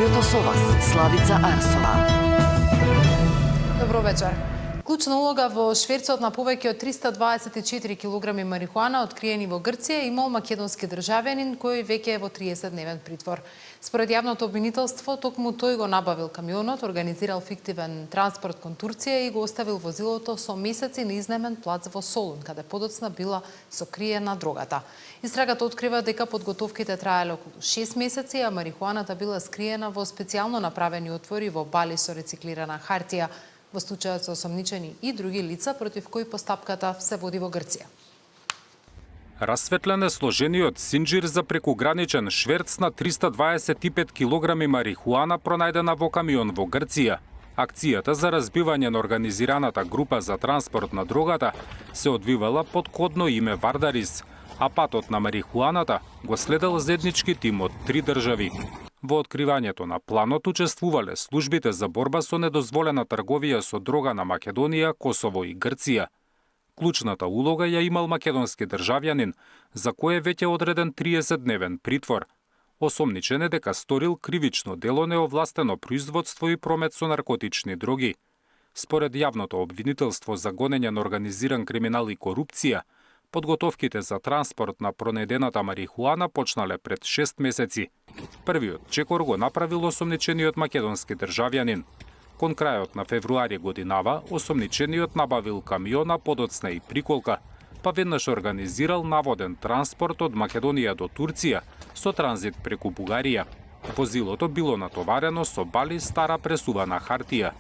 студиото со вас, Славица Арсова. Добро вечер. Клучна улога во шверцот на повеќе од 324 килограми марихуана откриени во Грција имал македонски државјанин кој веќе е во 30-дневен притвор. Според јавното обвинителство, токму тој го набавил камионот, организирал фиктивен транспорт кон Турција и го оставил возилото со месеци на изнаемен плац во Солун, каде подоцна била сокриена дрогата. Истрагата открива дека подготовките траеле околу 6 месеци, а марихуаната била скриена во специјално направени отвори во бали со рециклирана хартија. Во случајот се осомничени и други лица против кои постапката се води во Грција. Расветлен е сложениот синџир за прекуграничен шверц на 325 килограми марихуана пронајдена во камион во Грција. Акцијата за разбивање на организираната група за транспорт на дрогата се одвивала под кодно име Вардарис, а патот на марихуаната го следел заеднички тим од 3 држави. Во откривањето на планот учествувале службите за борба со недозволена трговија со дрога на Македонија, Косово и Грција. Клучната улога ја имал македонски државјанин, за кој е веќе одреден 30-дневен притвор. Осомничен е дека сторил кривично дело неовластено производство и промет со наркотични дроги. Според јавното обвинителство за гонење на организиран криминал и корупција, подготовките за транспорт на пронедената марихуана почнале пред 6 месеци. Првиот чекор го направил осомничениот македонски државјанин. Кон крајот на февруари годинава, осомничениот набавил камиона, подоцна и приколка, па веднаш организирал наводен транспорт од Македонија до Турција со транзит преку Бугарија. Возилото било натоварено со бали стара пресувана хартија.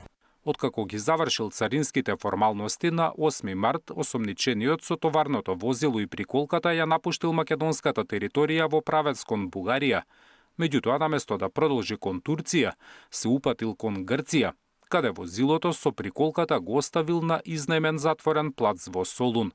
Откако ги завршил царинските формалности на 8 март, осомничениот со товарното возило и приколката ја напуштил македонската територија во правец кон Бугарија. Меѓутоа, наместо да продолжи кон Турција, се упатил кон Грција, каде возилото со приколката го оставил на изнаемен затворен плац во Солун.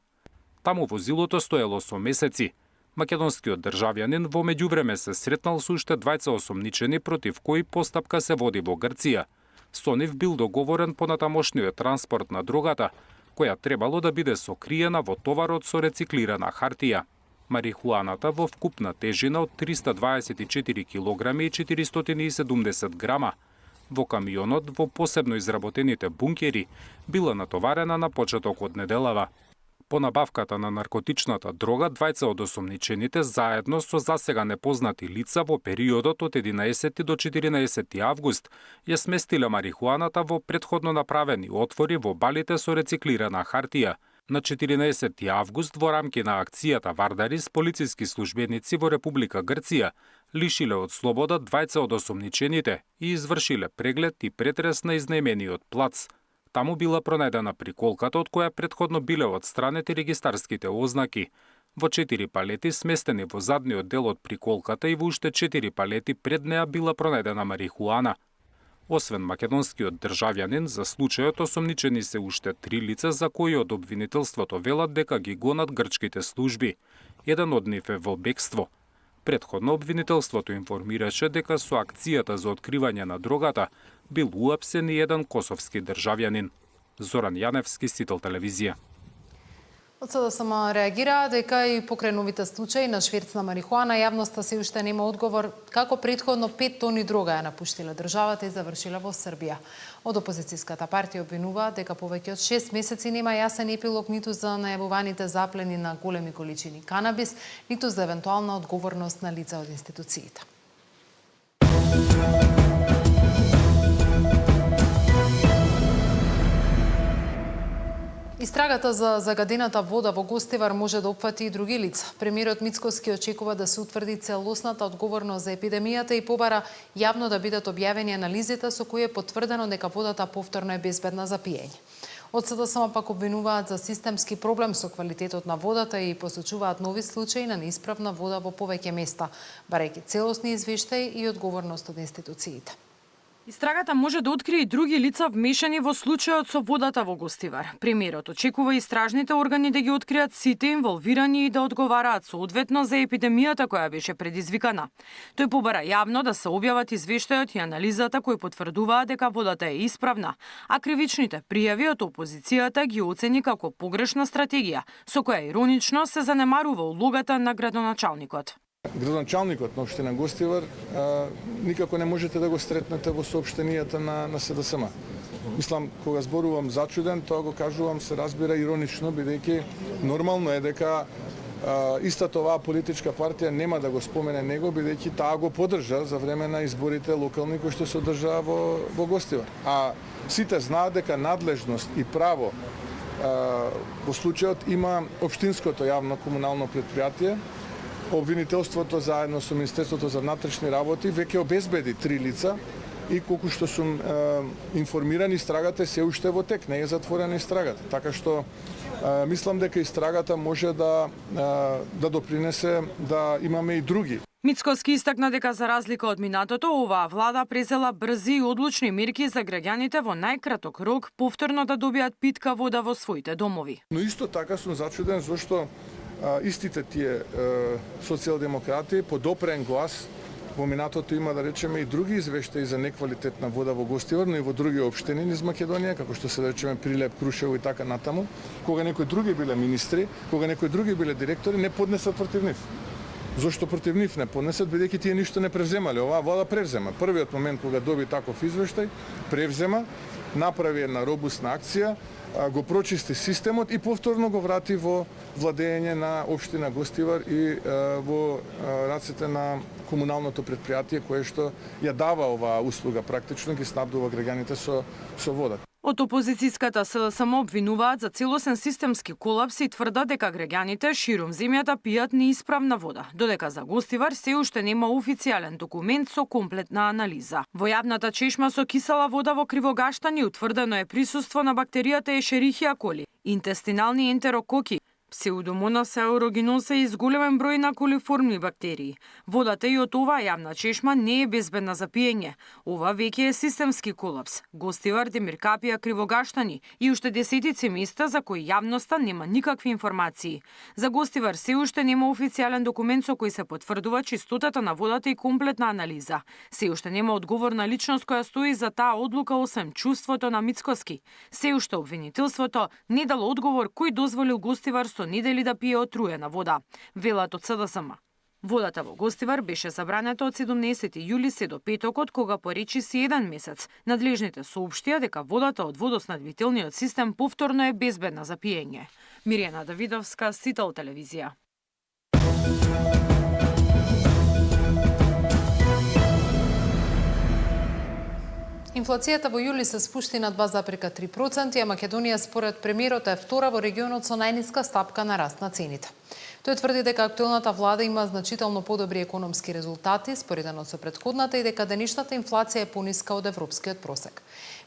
Таму возилото стоело со месеци. Македонскиот државјанин во меѓувреме се сретнал со уште двајца осомничени против кои постапка се води во Грција. Со нив бил договорен понатамошниот транспорт на дрогата, која требало да биде сокриена во товарот со рециклирана хартија. Марихуаната во вкупна тежина од 324 килограми и 470 грама. Во камионот во посебно изработените бункери била натоварена на почеток од неделава. По набавката на наркотичната дрога, двајца од осомничените заедно со засега непознати лица во периодот од 11 до 14 август ја сместиле марихуаната во претходно направени отвори во балите со рециклирана хартија. На 14 август во рамки на акцијата Вардарис, полициски службеници во Република Грција лишиле од слобода двајца од осомничените и извршиле преглед и претрес на изнаемениот плац. Таму била пронајдена приколката од која претходно биле отстранети регистарските ознаки. Во 4 палети сместени во задниот дел од приколката и во уште 4 палети пред неа била пронајдена марихуана. Освен македонскиот државјанин, за случајот осомничени се уште 3 лица за кои од обвинителството велат дека ги гонат грчките служби. Еден од нив е во бегство. Претходно обвинителството информираше дека со акцијата за откривање на дрогата бил уапсен и еден косовски државјанин. Зоран Јаневски, Сител телевизија. Од СДСМ реагира дека и покрај новите случаи на шверц на марихуана јавноста се уште нема одговор како претходно 5 тони дрога ја напуштиле државата и завршиле во Србија. Од опозицијската партија обвинуваат дека повеќе од 6 месеци нема јасен епилог ниту за најавуваните заплени на големи количини канабис, ниту за евентуална одговорност на лица од институциите. Истрагата за загадената вода во Гостивар може да опфати и други лица. Премиерот Мицкоски очекува да се утврди целосната одговорност за епидемијата и побара јавно да бидат објавени анализите со кои е потврдено дека водата повторно е безбедна за пиење. Од СДСМ пак обвинуваат за системски проблем со квалитетот на водата и посочуваат нови случаи на неисправна вода во повеќе места, барајќи целосни извештаи и одговорност од институциите. Истрагата може да открие и други лица вмешани во случајот со водата во Гостивар. Премиерот очекува истражните органи да ги откријат сите инволвирани и да одговараат соодветно за епидемијата која беше предизвикана. Тој побара јавно да се објават извештајот и анализата кои потврдуваат дека водата е исправна, а кривичните пријави од опозицијата ги оцени како погрешна стратегија, со која иронично се занемарува улогата на градоначалникот. Градоначалникот на општина Гостивар никако не можете да го сретнете во соопштенијата на СДСМ. Мислам, кога зборувам зачуден, тоа го кажувам, се разбира иронично, бидејќи нормално е дека истата оваа политичка партија нема да го спомене него, бидејќи таа го поддржа за време на изборите локални кои што се одржаа во Гостивар. А сите знаат дека надлежност и право во случајот има општинското јавно комунално предпријатие. Обвинителството заедно со Министерството за внатрешни работи веќе обезбеди 3 лица и колку што сум информиран, истрагата се уште во тек, не е затворена истрагата. Така што мислам дека истрагата може да допринесе да имаме и други. Мицкоски истакна дека за разлика од минатото, оваа влада презела брзи и одлучни мерки за граѓаните во најкраток рок повторно да добијат питка вода во своите домови. Но исто така сум зачуден зашто истите тие социјалдемократи по допрен глас во минатото има, да речеме, и други извештаи за неквалитетна вода во Гостивар, но и во други општини низ Македонија, како што се, да речеме, Прилеп, Крушево и така натаму, кога некои други биле министри, кога некои други биле директори, не поднесат против нив. Зошто против нив не поднесат, бидејќи тие ништо не превземале. Оваа влада превзема. Првиот момент кога доби таков извештај, превзема, направи една робусна акција, го прочисти системот и повторно го врати во владење на општина Гостивар и во рацете на комуналното предпријатие кое што ја дава оваа услуга, практично ги снабдува граѓаните со вода. Од опозицијската СДСМ обвинуваат за целосен системски колапс и тврдат дека граѓаните ширум земјата пијат неисправна вода, додека за Гостивар се уште нема официјален документ со комплетна анализа. Во јавната чешма со кисела вода во Кривогаштани утврдено е присуство на бактеријата Ешерихија коли, интестинални ентерококи, Псеудомонас аерогеноса и зголемен број на колиформни бактерии. Водата и од оваа јавна чешма не е безбедна за пиење. Ова веќе е системски колапс. Гостивар, Демиркапија, Кривогаштани и уште десетици места за кои јавноста нема никакви информации. За Гостивар се уште нема официјален документ со кој се потврдува чистотата на водата и комплетна анализа. Се уште нема одговорна личност која стои за таа одлука освен чувството на Мицкоски. Се уште обвинителството не дало одговор кој дозволил Гостивар со недели да пие отруена вода, велат од СДСМ. Водата во Гостивар беше забранета од 17 јули се до петокот, кога поречи си 1 месец. Надлежните соопштија дека водата од водоснабдителниот систем повторно е безбедна за пиење. Мирјана Давидовска, Сител телевизија. Инфлацијата во јули се спушти на 2,3%, а Македонија според премиерот е втора во регионот со најниска стапка на раст на цените. Тој тврди дека актуелната влада има значително подобри економски резултати споредено со претходната и дека денешната инфлација е пониска од европскиот просек.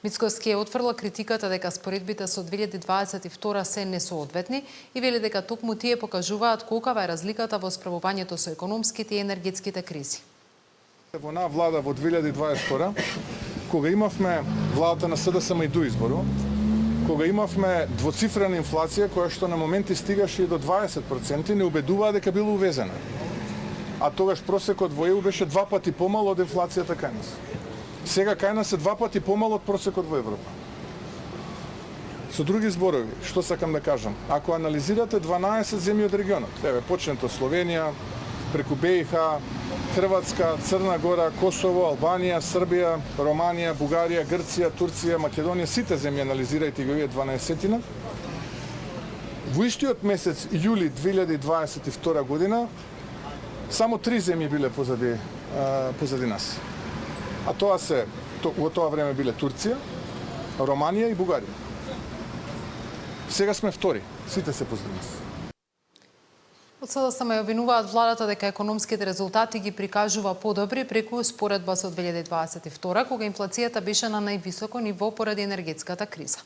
Мицкоски е отфрла критиката дека споредбите со 2022 се несоодветни и вели дека токму тие покажуваат колкава е разликата во справувањето со економските и енергетските кризи. Во онаа влада во 2022 кога имавме владата на СДСМ и до избору, кога имавме двоцифрена инфлација која што на моменти стигаше и до 20%, не убедуваа дека била увезена. А тогаш просекот во ЕУ беше 2 пати помал од инфлацијата кај нас. Сега кај нас е 2 пати помал од просекот во Европа. Со други зборови, што сакам да кажам, ако анализирате 12 земји од регионот, почнете од Словенија, преку БиХ, Хрватска, Црна Гора, Косово, Албанија, Србија, Романија, Бугарија, Грција, Турција, Македонија, сите земји анализирајте ги овие 12-тина. Во истиот месец јули 2022 година само 3 земји биле позади нас. А тоа се во тоа време биле Турција, Романија и Бугарија. Сега сме втори, сите се позади нас. Од СДСМ ја обвинуваат владата дека економските резултати ги прикажува подобри преку споредба со 2022, кога инфлацијата беше на највисоко ниво поради енергетската криза.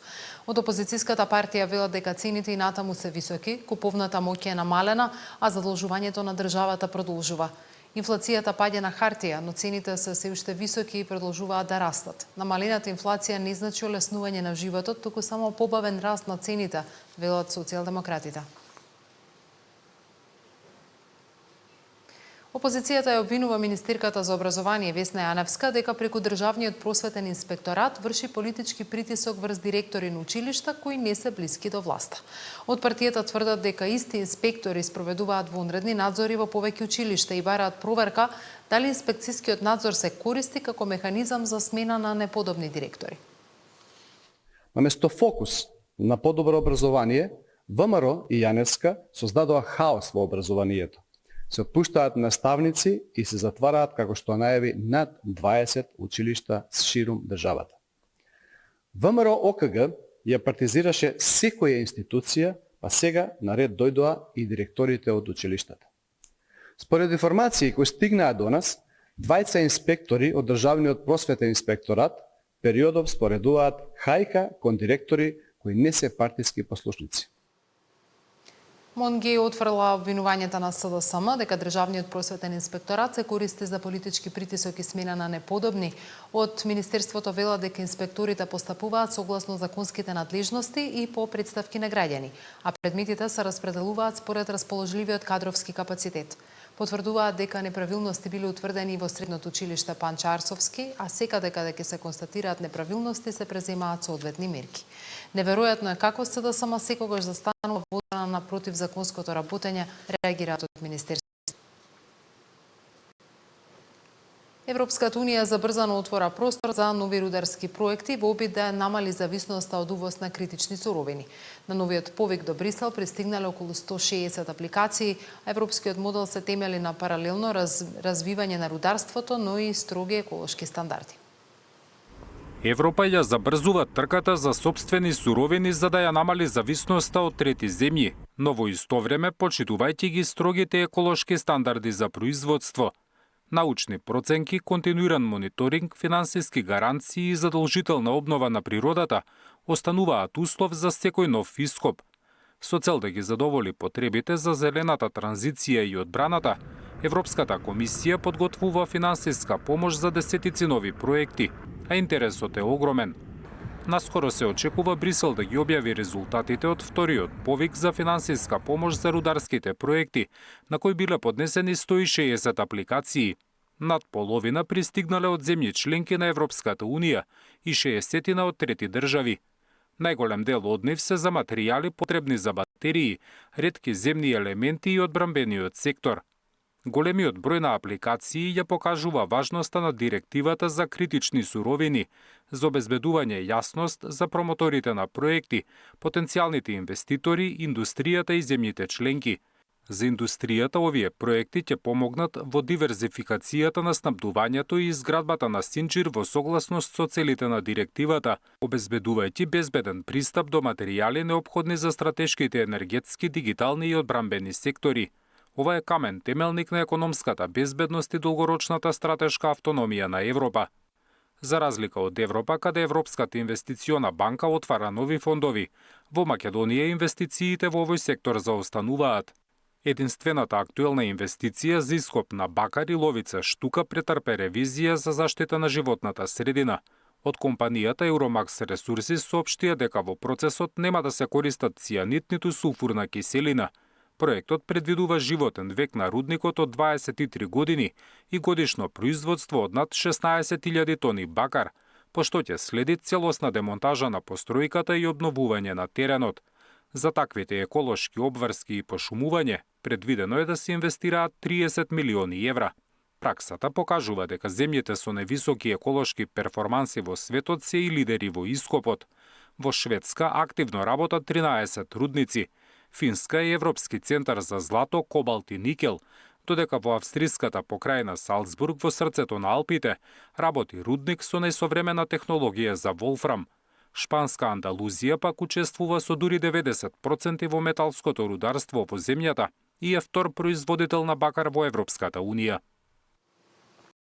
Од опозицијската партија велат дека цените и натаму се високи, куповната моќ е намалена, а задолжувањето на државата продолжува. Инфлацијата паѓа на хартија, но цените се уште високи и продолжуваат да растат. Намалената инфлација не значи олеснување на животот, туку само побавен раст на цените, велат социјалдемократите. Опозицијата ја обвинува министерката за образование Весна Јаневска дека преку државниот просветен инспекторат врши политички притисок врз директори на училишта кои не се блиски до власта. Од партијата тврдат дека исти инспектори спроведуваат вонредни надзори во повеќе училишта и бараат проверка дали инспекцијскиот надзор се користи како механизам за смена на неподобни директори. Наместо фокус на подобро образование, ВМРО и Јаневска создадоа хаос во образованието. Се отпуштаат наставници и се затвараат, како што најави, над 20 училишта ширум државата. ВМРО ОКГ ја партизираше секоја институција, па сега наред дојдоа и директорите од училиштата. Според информации кои стигнаа до нас, 20 инспектори од државниот просветен инспекторат периодов споредуваат хајка кон директори кои не се партиски послушници. МОН ги отфрла обвинувањата на СДСМ дека државниот просветен инспекторат се користи за политички притисок и смена на неподобни. Од Министерството вела дека инспекторите постапуваат согласно законските надлежности и по представки на граѓани, а предметите се распределуваат според расположливиот кадровски капацитет. Потврдуваат дека неправилности биле утврдени во средното училиште Панча Арсовски, а секаде каде ќе се констатираат неправилности се преземаат соодветни мерки. Неверојатно е како СДСМ секогаш застанува во одбрана на противзаконското работење, реагираат од Министерството. Европската Унија забрзано отвора простор за нови рударски проекти во обид да намали зависноста од увоз на критични суровини. На новиот повик до Брисел пристигнале околу 160 апликации, а европскиот модел се темели на паралелно развивање на рударството, но и строги еколошки стандарди. Европа ја забрзува трката за сопствени суровини за да ја намали зависноста од трети земји, но во исто време почитувајќи ги строгите еколошки стандарди за производство. Научни проценки, континуиран мониторинг, финансиски гаранции и задолжителна обнова на природата остануваат услов за секој нов ископ. Со цел да ги задоволи потребите за зелената транзиција и одбраната, Европската комисија подготвува финансиска помош за десетици нови проекти, а интересот е огромен. Наскоро се очекува Брисел да ги објави резултатите од вториот повик за финансиска помош за рударските проекти, на кои биле поднесени 160 апликации. Над половина пристигнале од земји членки на Европската Унија и 60 од трети држави. Најголем дел од нив се за материјали потребни за батерии, ретки земни елементи и одбранбениот сектор. Големиот број на апликации ја покажува важноста на директивата за критични суровини, за обезбедување јасност за промоторите на проекти, потенцијалните инвеститори, индустријата и земјите членки. За индустријата овие проекти ќе помогнат во диверзификацијата на снабдувањето и изградбата на синџир во согласност со целите на директивата, обезбедувајќи безбеден пристап до материјали неопходни за стратешките енергетски, дигитални и одбранбени сектори. Ова е камен темелник на економската безбедност и долгорочната стратешка автономија на Европа. За разлика од Европа, каде Европската инвестициона банка отвара нови фондови, во Македонија инвестициите во овој сектор заостануваат. Единствената актуелна инвестиција за ископ на бакар и ловица штука претрпе ревизија за заштита на животната средина. Од компанијата Euromax Ресурси соопштија дека во процесот нема да се користат цијанид ниту сулфурна киселина. Проектот предвидува животен век на рудникот од 23 години и годишно производство од над 16.000 тони бакар, пошто ќе следи целосна демонтажа на постројката и обновување на теренот. За таквите еколошки обврски и пошумување, предвидено е да се инвестираат 30 милиони евра. Праксата покажува дека земјите со невисоки еколошки перформанси во светот се и лидери во ископот. Во Шведска активно работат 13 рудници, Финска е Европски центар за злато, кобалт и никел, додека во австриската покрајна Салцбург во срцето на Алпите работи рудник со најсовремена технологија за волфрам. Шпанска Андалузија пак учествува со дури 90% во металското рударство во земјата и е втор производител на бакар во Европската Унија.